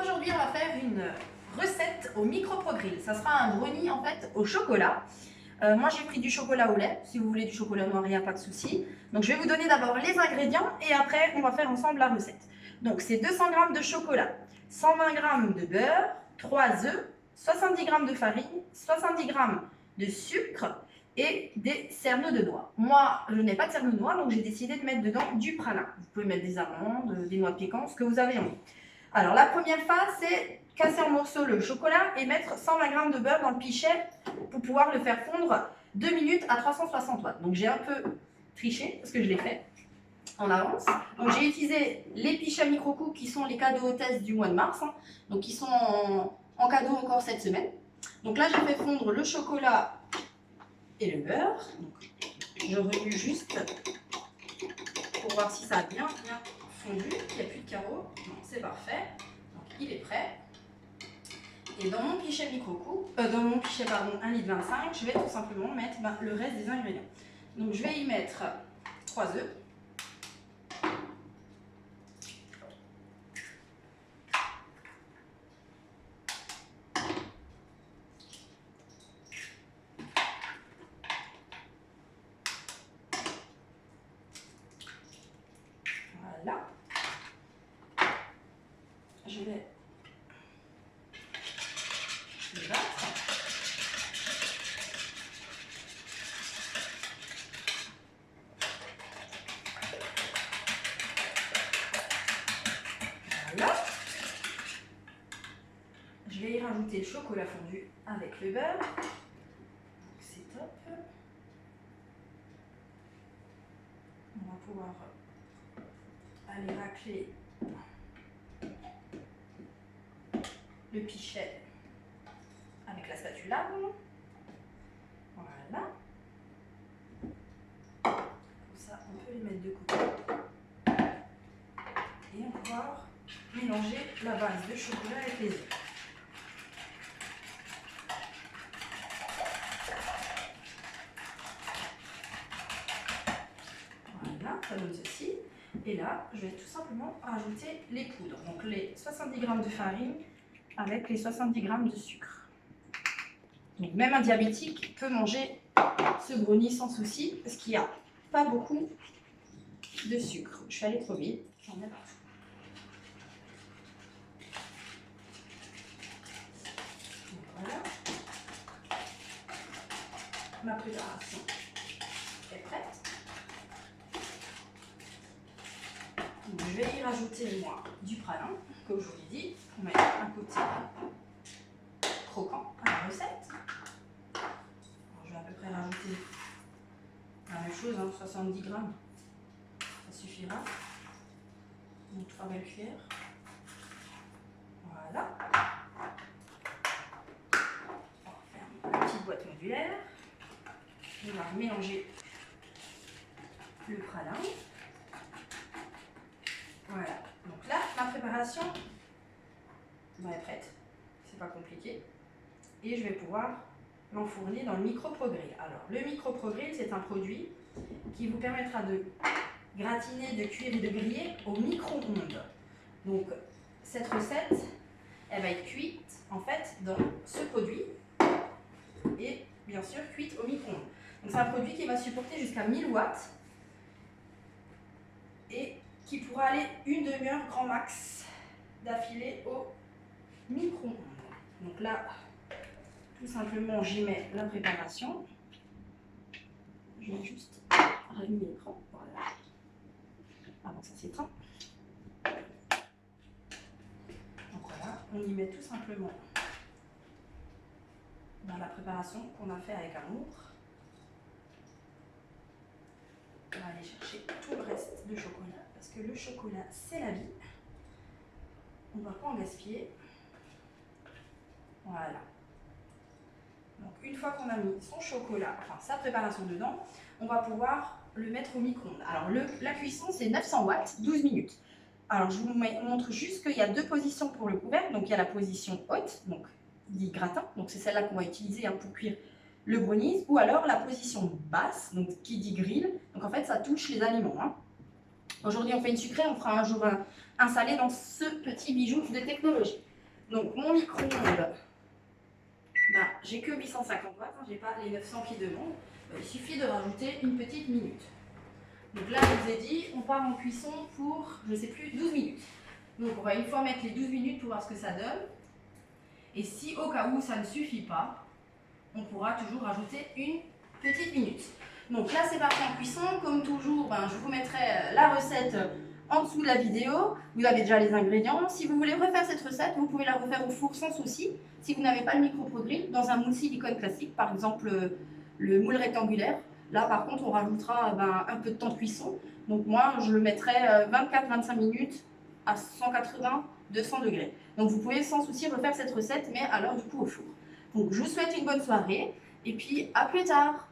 aujourd'hui, on va faire une recette au micro-pro-grill. Ça sera un brownie en fait au chocolat. Moi, j'ai pris du chocolat au lait. Si vous voulez du chocolat noir, il n'y a pas de souci. Donc, je vais vous donner d'abord les ingrédients et après, on va faire ensemble la recette. Donc, c'est 200 g de chocolat, 120 g de beurre, 3 œufs, 70 g de farine, 70 g de sucre et des cerneaux de noix. Moi, je n'ai pas de cerneaux de noix, donc j'ai décidé de mettre dedans du pralin. Vous pouvez mettre des amandes, des noix piquantes, ce que vous avez envie. Alors, la première phase, c'est casser en morceaux le chocolat et mettre 120 g de beurre dans le pichet pour pouvoir le faire fondre 2 minutes à 360 watts. Donc, j'ai un peu triché parce que je l'ai fait en avance. Donc, j'ai utilisé les pichets micro-coupes qui sont les cadeaux hôtesses du mois de mars. Donc, qui sont en cadeau encore cette semaine. Donc là, j'ai fait fondre le chocolat et le beurre. Donc, je remue juste pour voir si ça a bien fondu. Il n'y a plus de carreaux. C'est parfait. Donc, il est prêt. Et dans mon pichet micro-coupe, dans mon pichet, pardon, 1,25 litre, je vais tout simplement mettre le reste des ingrédients. Donc, je vais y mettre 3 œufs. Voilà. Je vais le battre. Voilà. Je vais y rajouter le chocolat fondu avec le beurre. C'est top. On va pouvoir aller racler le pichet avec la spatula. Voilà. Comme ça, on peut les mettre de côté. Et on va pouvoir mélanger la base de chocolat avec les œufs. Voilà, ça donne ceci. Et là, je vais tout simplement rajouter les poudres. Donc les 70 g de farine avec les 70 g de sucre. Donc même un diabétique peut manger ce brownie sans souci parce qu'il n'y a pas beaucoup de sucre. Je suis allée trop vite, j'en mets partout. Donc voilà. Ma préparation est prête. Donc, je vais y rajouter moi du pralin, comme je vous l'ai dit, pour mettre un côté croquant à la recette. Alors, je vais à peu près rajouter la même chose, 70 g, ça suffira. Donc 3 belles cuillères. Voilà. On va faire une petite boîte modulaire. On va mélanger le pralin. Voilà. Donc là, ma préparation est prête. C'est pas compliqué. Et je vais pouvoir l'enfourner dans le micro-pro-grill. Alors, le micro-pro-grill, c'est un produit qui vous permettra de gratiner, de cuire et de griller au micro-ondes. Donc, cette recette, elle va être cuite en fait dans ce produit et bien sûr cuite au micro-ondes. Donc, c'est un produit qui va supporter jusqu'à 1000 watts et qui pourra aller une demi-heure grand max d'affilée au micro-ondes. Donc là, tout simplement, j'y mets la préparation. Je vais juste rallumer l'écran. Voilà. Avant que ça s'éteint. Donc voilà, on y met tout simplement dans la préparation qu'on a fait avec amour. On va aller chercher tout le reste de chocolat parce que le chocolat, c'est la vie. On ne va pas en gaspiller. Voilà. Donc une fois qu'on a mis son chocolat, enfin sa préparation dedans, on va pouvoir le mettre au micro-ondes. Alors la cuisson, c'est 900 watts, 12 minutes. Alors je vous montre juste qu'il y a deux positions pour le couvercle. Donc il y a la position haute, donc dit gratin, donc c'est celle-là qu'on va utiliser pour cuire le brownies, ou alors la position basse, donc qui dit grill. Donc en fait ça touche les aliments. Aujourd'hui on fait une sucrée, on fera un jour un salé dans ce petit bijou de technologie. Donc mon micro-ondes, bah, j'ai que 850 watts, hein, j'ai pas les 900 qui demandent. Il suffit de rajouter une petite minute. Donc là, je vous ai dit, on part en cuisson pour, je sais plus, 12 minutes. Donc on va une fois mettre les 12 minutes pour voir ce que ça donne. Et si au cas où ça ne suffit pas, on pourra toujours rajouter une petite minute. Donc là, c'est parti en cuisson. Comme toujours, ben, je vous mettrai la recette en dessous de la vidéo. Vous avez déjà les ingrédients. Si vous voulez refaire cette recette, vous pouvez la refaire au four sans souci. Si vous n'avez pas le micro-pro-grill, dans un moule silicone classique, par exemple le moule rectangulaire. Là, par contre, on rajoutera un peu de temps de cuisson. Donc moi, je le mettrai 24-25 minutes à 180-200 degrés. Donc vous pouvez sans souci refaire cette recette, mais alors du coup au four. Donc je vous souhaite une bonne soirée et puis à plus tard.